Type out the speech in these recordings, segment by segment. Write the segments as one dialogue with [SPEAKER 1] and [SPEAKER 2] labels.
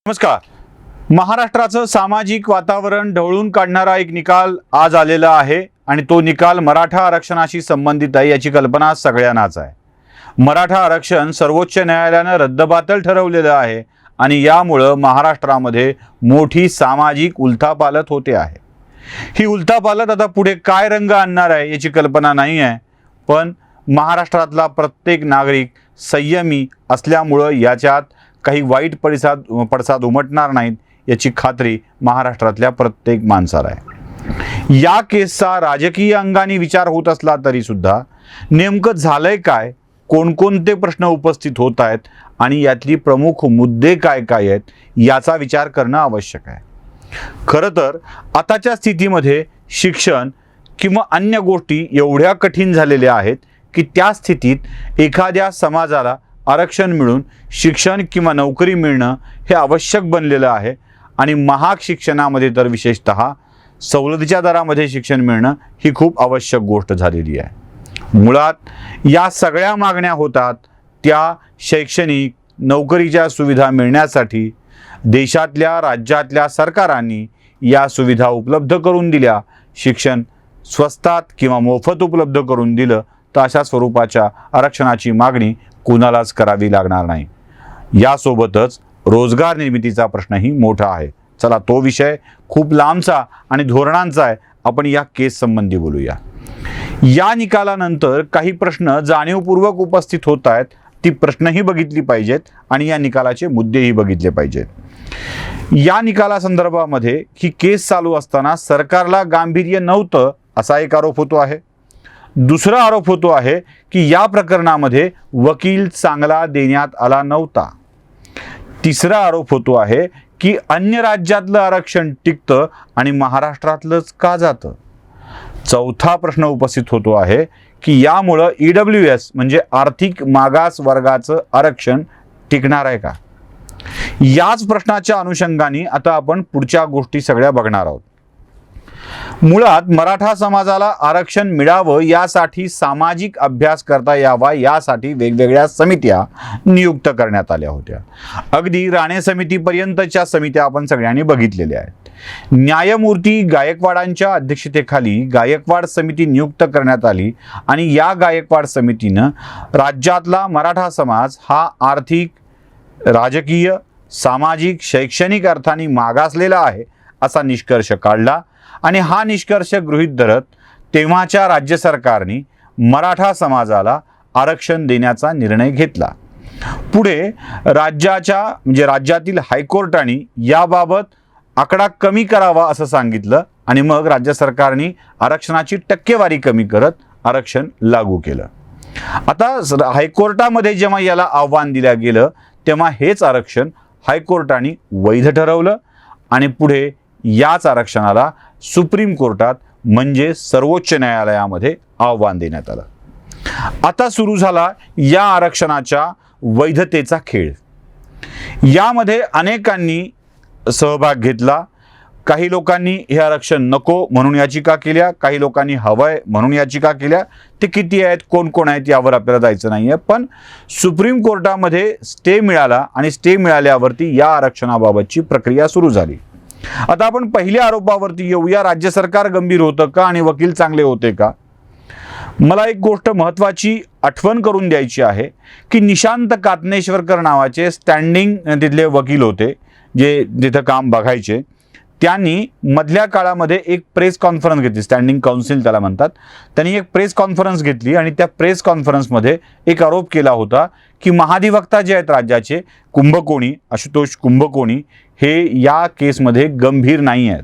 [SPEAKER 1] नमस्कार. महाराष्ट्राचं सामाजिक वातावरण ढवळून काढणारा एक निकाल आज आलेला आहे आणि तो निकाल मराठा आरक्षणाशी संबंधित आहे याची कल्पना सगळ्यांनाच आहे. मराठा आरक्षण सर्वोच्च न्यायालयानं रद्दबातल ठरवलेलं आहे आणि यामुळे महाराष्ट्रामध्ये मोठी सामाजिक उलथापालथ होते आहे. ही उलथापालथ आता पुढे काय रंग आणणार आहे याची कल्पना नाही आहे, पण महाराष्ट्रातला प्रत्येक नागरिक संयमी असल्यामुळं याच्यात काही वाईट पडसाद उमटणार नाहीत याची खात्री महाराष्ट्रातल्या प्रत्येक माणसाला आहे. या केसचा राजकीय अंगाने विचार होत असला तरी सुद्धा नेमकं झालंय काय, कोणकोणते प्रश्न उपस्थित होत आहेत आणि यातली प्रमुख मुद्दे काय काय आहेत याचा विचार करणं आवश्यक आहे. खरं तर आताच्या स्थितीमध्ये शिक्षण किंवा अन्य गोष्टी एवढ्या कठीण झालेल्या आहेत की त्या स्थितीत एखाद्या समाजाला आरक्षण मिळून शिक्षण किंवा नोकरी मिळणं हे आवश्यक बनलेलं आहे आणि महाग शिक्षणामध्ये तर विशेषतः सवलतीच्या दरामध्ये शिक्षण मिळणं ही खूप आवश्यक गोष्ट झालेली आहे. मुळात या सगळ्या मागण्या होतात त्या शैक्षणिक नोकरीच्या सुविधा मिळण्यासाठी देशातल्या राज्यातल्या सरकारांनी या सुविधा उपलब्ध करून दिल्या. शिक्षण स्वस्तात किंवा मोफत उपलब्ध करून दिलं तर अशा स्वरूपाच्या आरक्षणाची मागणी कुणालाच करावी लागणार नाही. यासोबतच रोजगार निर्मितीचा प्रश्नही मोठा आहे. चला तो विषय खूप लांबचा आणि धोरणांचा आहे, आपण या केस संबंधी बोलूया. या निकालानंतर काही प्रश्न जाणीवपूर्वक उपस्थित होत आहेत, ती प्रश्नही बघितली पाहिजेत आणि या निकालाचे मुद्देही बघितले पाहिजेत. या निकालासंदर्भामध्ये ही केस चालू असताना सरकारला गांभीर्य नव्हतं असा एक आरोप होतो आहे. दुसरा आरोप होतो आहे की या प्रकरणामध्ये वकील चांगला देण्यात आला नव्हता. तिसरा आरोप होतो आहे की अन्य राज्यातलं आरक्षण टिकतं आणि महाराष्ट्रातलंच का जातं. चौथा प्रश्न उपस्थित होतो आहे की यामुळं EWS म्हणजे आर्थिक मागास वर्गाचं आरक्षण टिकणार आहे का. याच प्रश्नाच्या अनुषंगाने आता आपण पुढच्या गोष्टी सगळ्या बघणार आहोत. मुळात मराठा समाजाला आरक्षण मिळावं यासाठी सामाजिक अभ्यास करता यावा यासाठी वेगवेगळ्या समित्या नियुक्त करण्यात आल्या होत्या. अगदी राणे समितीपर्यंतच्या समित्या आपण सगळ्यांनी बघितलेल्या आहेत. न्यायमूर्ती गायकवाडांच्या अध्यक्षतेखाली गायकवाड समिती नियुक्त करण्यात आली आणि या गायकवाड समितीनं राज्यातला मराठा समाज हा आर्थिक, राजकीय, सामाजिक, शैक्षणिक अर्थाने मागासलेला आहे असा निष्कर्ष काढला आणि हा निष्कर्ष गृहीत धरत तेव्हाच्या राज्य सरकारने मराठा समाजाला आरक्षण देण्याचा निर्णय घेतला. पुढे राज्यातील हायकोर्टाने याबाबत आकडा कमी करावा असं सांगितलं आणि मग राज्य सरकारने आरक्षणाची टक्केवारी कमी करत आरक्षण लागू केलं. आता हायकोर्टामध्ये जेव्हा याला आव्हान दिलं गेलं तेव्हा हेच आरक्षण हायकोर्टाने वैध ठरवलं आणि पुढे याच आरक्षणाला सुप्रीम कोर्टात म्हणजे सर्वोच्च न्यायालयामध्ये आव्हान देण्यात आलं. आता सुरू झाला या आरक्षणाच्या वैधतेचा खेळ. यामध्ये अनेकांनी सहभाग घेतला. काही लोकांनी हे आरक्षण नको म्हणून याचिका केल्या, काही लोकांनी हवंय म्हणून याचिका केल्या. ते किती आहेत, कोण कोण आहेत यावर आपल्याला जायचं नाही आहे, पण सुप्रीम कोर्टामध्ये स्टे मिळाला आणि स्टे मिळाल्यावरती या आरक्षणाबाबतची प्रक्रिया सुरू झाली. आता आपण पहिल्या आरोपावरती येऊया. राज्य सरकार गंभीर होतं का आणि वकील चांगले होते का. मला एक गोष्ट महत्त्वाची आठवण करून द्यायची आहे की निशांत कात्नेश्वरकर नावाचे स्टँडिंग तिथले वकील होते जे तिथं काम बघायचे. त्यांनी मधल्या काळामध्ये एक प्रेस कॉन्फरन्स घेतली, स्टँडिंग काउन्सिल त्याला म्हणतात. त्यांनी एक प्रेस कॉन्फरन्स घेतली आणि त्या प्रेस कॉन्फरन्समध्ये एक आरोप केला होता की महाधिवक्ता जे आहेत राज्याचे कुंभकोणी, आशुतोष कुंभकोणी, हे या केसमध्ये गंभीर नाही आहेत.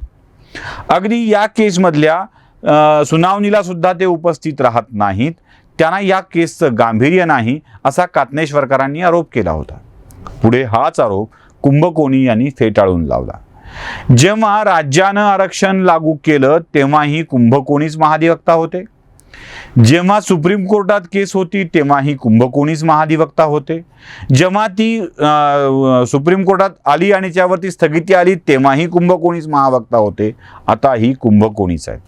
[SPEAKER 1] अगदी या केसमधल्या सुनावणीला सुद्धा ते उपस्थित राहत नाहीत. त्यांना या केसचं गांभीर्य नाही असा कात्नेश्वरकरांनी आरोप केला होता. पुढे हाच आरोप कुंभकोणी यांनी फेटाळून लावला. जेव्हा राज्यानं आरक्षण लागू केलं तेव्हाही कुंभकोणीच महाधिवक्ता होते. जेव्हा सुप्रीम कोर्टात केस होती तेव्हाही कुंभकोणीच महाधिवक्ता होते. जेव्हा ती सुप्रीम कोर्टात आली आणि त्यावरती स्थगिती आली तेव्हाही कुंभकोणीच महावक्ता होते. आताही कुंभकोणीच आहेत.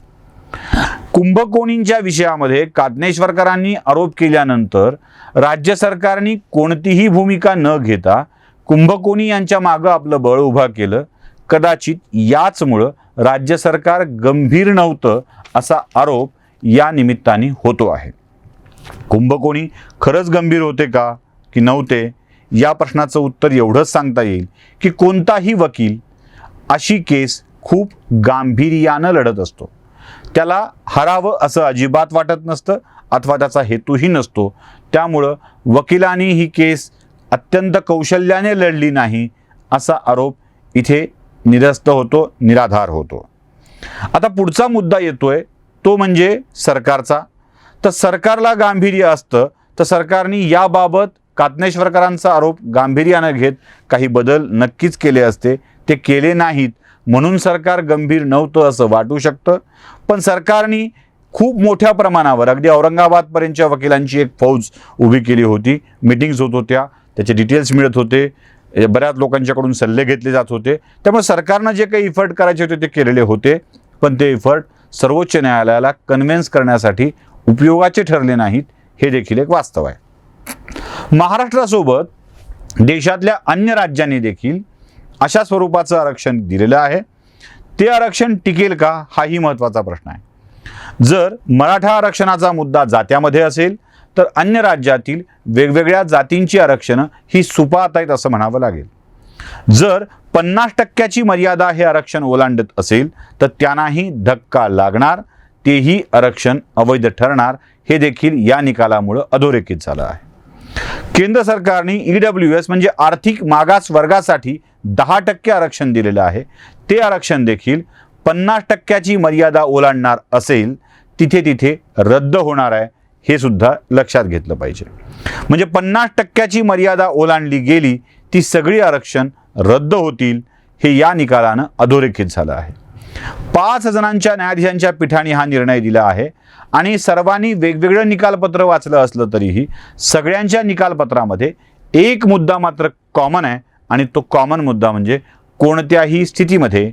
[SPEAKER 1] कुंभकोणींच्या विषयामध्ये कात्नेश्वरकरांनी आरोप केल्यानंतर राज्य सरकारने कोणतीही भूमिका न घेता कुंभकोणी यांच्या मागं आपलं बळ उभा केलं. कदाचित याचमुळं राज्य सरकार गंभीर नव्हतं असा आरोप या निमित्ताने होतो आहे. कुंभकोणी खरंच गंभीर होते का की नव्हते, या प्रश्नाचं उत्तर एवढंच सांगता येईल की कोणताही वकील अशी केस खूप गांभीर्यानं लढत असतो. त्याला हरावं असं अजिबात वाटत नसतं अथवा त्याचा हेतूही नसतो. त्यामुळं वकिलांनी ही केस अत्यंत कौशल्याने लढली नाही असा आरोप इथे निरस्त होतो, निराधार होतो. आता पुढचा मुद्दा येतोय तो म्हणजे सरकारचा. तर सरकारला गांभीर्य असतं तर सरकारने याबाबत कात्नेश्वरकरांचा आरोप गांभीर्यानं घेत काही बदल नक्कीच केले असते. ते केले नाहीत म्हणून सरकार गंभीर नव्हतं असं वाटू शकतं. पण सरकारने खूप मोठ्या प्रमाणावर अगदी औरंगाबादपर्यंतच्या वकिलांची एक फौज उभी केली होती. मीटिंग्स होत होत्या, त्याचे डिटेल्स मिळत होते, बऱ्याच लोकांच्याकडून सल्ले घेतले जात होते. त्यामुळे सरकारनं जे काही इफर्ट करायचे होते ते केलेले होते. पण ते इफर्ट सर्वोच्च न्यायालयाला कन्व्हिन्स करण्यासाठी उपयोगाचे ठरले नाहीत, हे देखील एक वास्तव आहे. महाराष्ट्रासोबत देशातल्या अन्य राज्यांनी देखील अशा स्वरूपाचं आरक्षण दिलेलं आहे. ते आरक्षण टिकेल का हाही महत्त्वाचा प्रश्न आहे. जर मराठा आरक्षणाचा मुद्दा जात्यामध्ये असेल तर अन्य राज्यातील वेगवेगळ्या जातींची आरक्षणं ही सुपात आहेत असं म्हणावं लागेल. जर 50% मर्यादा हे आरक्षण ओलांडत असेल तर त्यांनाही धक्का लागणार, तेही आरक्षण अवैध ठरणार. हे देखील या निकालामुळे अधोरेखित झालं आहे. केंद्र सरकारने EWS म्हणजे आर्थिक मागास वर्गासाठी 10% आरक्षण दिलेलं आहे. ते आरक्षण देखील 50% मर्यादा ओलांडणार असेल तिथे तिथे रद्द होणार आहे, हे सुद्धा लक्षात घेतलं पाहिजे. म्हणजे 50% मर्यादा ओलांडली गेली ती सगळी आरक्षण रद्द होतील, हे या निकालानं अधोरेखित झालं आहे. 5 जणांच्या न्यायाधीशांच्या पीठाने हा निर्णय दिला आहे आणि सर्वांनी वेगवेगळं निकालपत्र वाचलं असलं तरीही सगळ्यांच्या निकालपत्रामध्ये एक मुद्दा मात्र कॉमन आहे आणि तो कॉमन मुद्दा म्हणजे कोणत्याही स्थितीमध्ये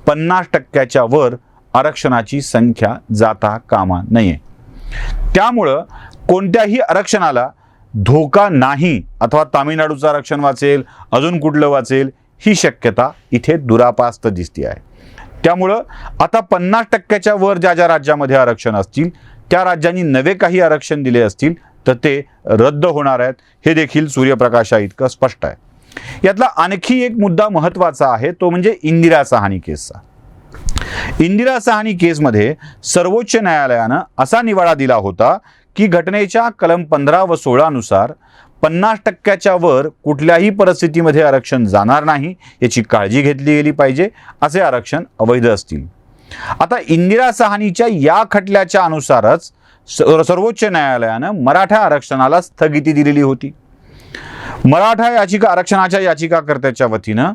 [SPEAKER 1] 50% वर आरक्षणाची संख्या जाता कामा नये. त्यामुळं कोणत्याही आरक्षणाला धोका नाही अथवा तामिळनाडूचं आरक्षण वाचेल, अजून कुठलं वाचेल, ही शक्यता इथे दुरापास्त दिसते आहे. त्यामुळं आता 50% वर ज्या ज्या राज्यामध्ये आरक्षण असतील त्या राज्यांनी नवे काही आरक्षण दिले असतील तर ते रद्द होणार आहेत, हे देखील सूर्यप्रकाशा इतकं स्पष्ट आहे. यातला आणखी एक मुद्दा महत्त्वाचा आहे तो म्हणजे इंदिरा साहनी केसचा. इंदिरा साहनी केसमध्ये सर्वोच्च न्यायालयानं असा निवाडा दिला होता की घटनेच्या कलम 15 व 16 नुसार 50% वर कुठल्याही परिस्थितीमध्ये आरक्षण जाणार नाही याची काळजी घेतली गेली पाहिजे. असे आरक्षण अवैध असतील. आता इंदिरा साहनीच्या या खटल्याच्या अनुसारच सर्वोच्च न्यायालयानं मराठा आरक्षणाला स्थगिती दिलेली होती. मराठा याचिका आरक्षणाच्या याचिकाकर्त्याच्या वतीनं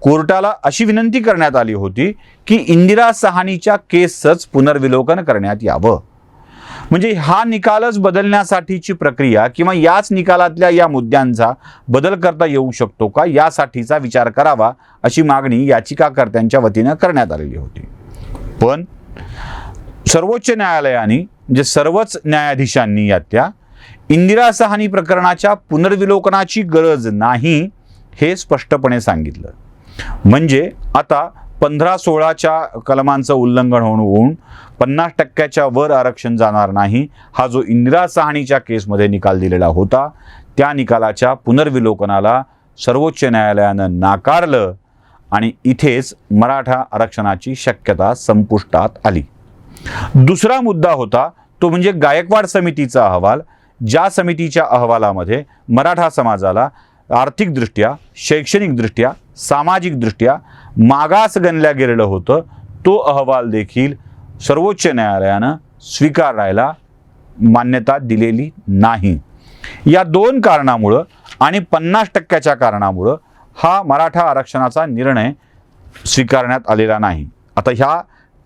[SPEAKER 1] कोर्टाला अशी विनंती करण्यात आली होती की इंदिरा साहनीच्या केसच पुनर्विलोकन करण्यात यावं. म्हणजे हा निकालच बदलण्यासाठीची प्रक्रिया किंवा याच निकालातल्या या मुद्द्यांचा बदल करता येऊ शकतो का यासाठीचा विचार करावा अशी मागणी याचिकाकर्त्यांच्या वतीनं करण्यात आलेली होती. पण सर्वोच्च न्यायालयाने म्हणजे सर्वच न्यायाधीशांनी यातल्या इंदिरा साहनी प्रकरणाच्या पुनर्विलोकनाची गरज नाही हे स्पष्टपणे सांगितलं. म्हणजे आता 15-16च्या कलमांचं उल्लंघन होऊन 50% वर आरक्षण जाणार नाही हा जो इंदिरा साहनीच्या केसमध्ये निकाल दिलेला होता त्या निकालाच्या पुनर्विलोकनाला सर्वोच्च न्यायालयानं नाकारलं आणि इथेच मराठा आरक्षणाची शक्यता संपुष्टात आली. दुसरा मुद्दा होता तो म्हणजे गायकवाड समितीचा अहवाल. ज्या समितीच्या अहवालामध्ये मराठा समाजाला आर्थिकदृष्ट्या, शैक्षणिकदृष्ट्या, सामाजिकदृष्ट्या मागास गणल्या गेलेलं होतं तो अहवाल देखील सर्वोच्च न्यायालयानं स्वीकारायला मान्यता दिलेली नाही. या दोन कारणामुळं आणि 50%च्या कारणामुळं हा मराठा आरक्षणाचा निर्णय स्वीकारण्यात आलेला नाही. आता ह्या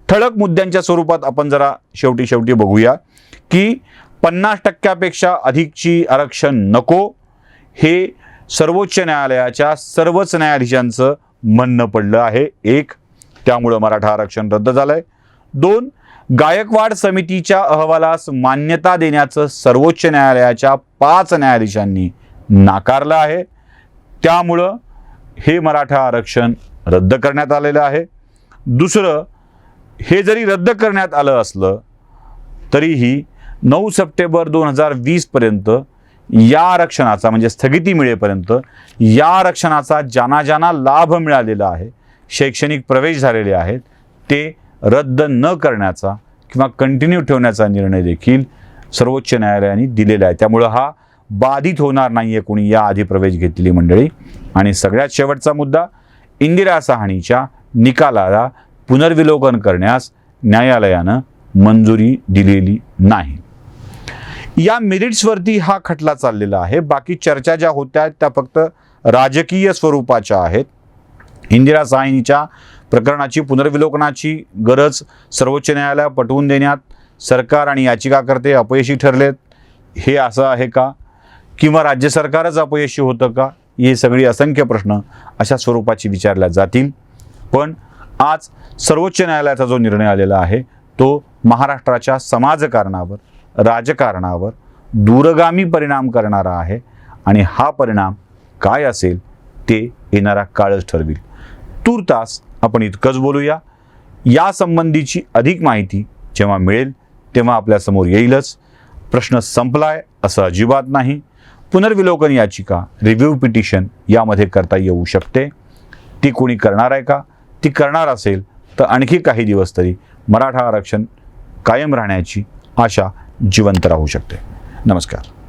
[SPEAKER 1] ठळक मुद्द्यांच्या स्वरूपात आपण जरा शेवटी बघूया की 50%पेक्षा अधिकची आरक्षण नको हे सर्वोच्च न्यायालयाच्या सर्वच न्यायाधीशांचं म्हणणं पडलं आहे. 1, त्यामुळं मराठा आरक्षण रद्द झालंय. 2, गायकवाड समितीच्या अहवालास मान्यता देण्याचं सर्वोच्च न्यायालयाच्या 5 न्यायाधीशांनी नाकारलं आहे. त्यामुळं हे मराठा आरक्षण रद्द करण्यात आलेलं आहे. दुसरं, हे जरी रद्द करण्यात आलं असलं तरीही 9 सप्टेंबर 2020 पर्यंत या आरक्षणाचा म्हणजे स्थगिती मिळेपर्यंत या आरक्षणाचा ज्यांना ज्यांना लाभ मिळालेला आहे, शैक्षणिक प्रवेश झालेले आहेत, ते रद्द न करण्याचा किंवा कंटिन्यू ठेवण्याचा निर्णय देखील सर्वोच्च न्यायालयाने दिलेला आहे. त्यामुळं हा बाधित होणार नाही आहे कोणी याआधी प्रवेश घेतलेली मंडळी. आणि सगळ्यात शेवटचा मुद्दा, इंदिरा साहनीच्या निकालाला पुनर्विलोकन करण्यास न्यायालयानं मंजुरी दिलेली नाही. या मेरिट्सवरती हा खटला चाललेला आहे. बाकी चर्चा ज्या होत्या त्या फक्त राजकीय स्वरूपाच्या आहेत. इंदिरा साहनीच्या प्रकरणाची पुनर्विलोकनाची गरज सर्वोच्च न्यायालयाला पटवून देण्यात सरकार आणि याचिकाकर्ते अपयशी ठरलेत, हे असं आहे का? किंवा राज्य सरकारच अपयशी होतं का? हे सगळी असंख्य प्रश्न अशा स्वरूपाची विचारल्या जातील. पण आज सर्वोच्च न्यायालयाचा जो निर्णय आलेला आहे तो महाराष्ट्राच्या समाजकारणावर, राजकारणावर दूरगामी परिणाम करणारा आहे. आणि हा परिणाम काय असेल ते येणारा काळच ठरवेल. तूर्तास आपण इतकंच बोलूया. या संबंधीची अधिक माहिती जेव्हा मिळेल तेव्हा आपल्यासमोर येईलच. प्रश्न संपलाय असं अजिबात नाही. पुनर्विलोकन याचिका, रिव्ह्यू पिटिशन यामध्ये करता येऊ शकते. ती कोणी करणार आहे का? ती करणार असेल तर आणखी काही दिवस तरी मराठा आरक्षण कायम राहण्याची आशा जिवंत राहू शकते. नमस्कार.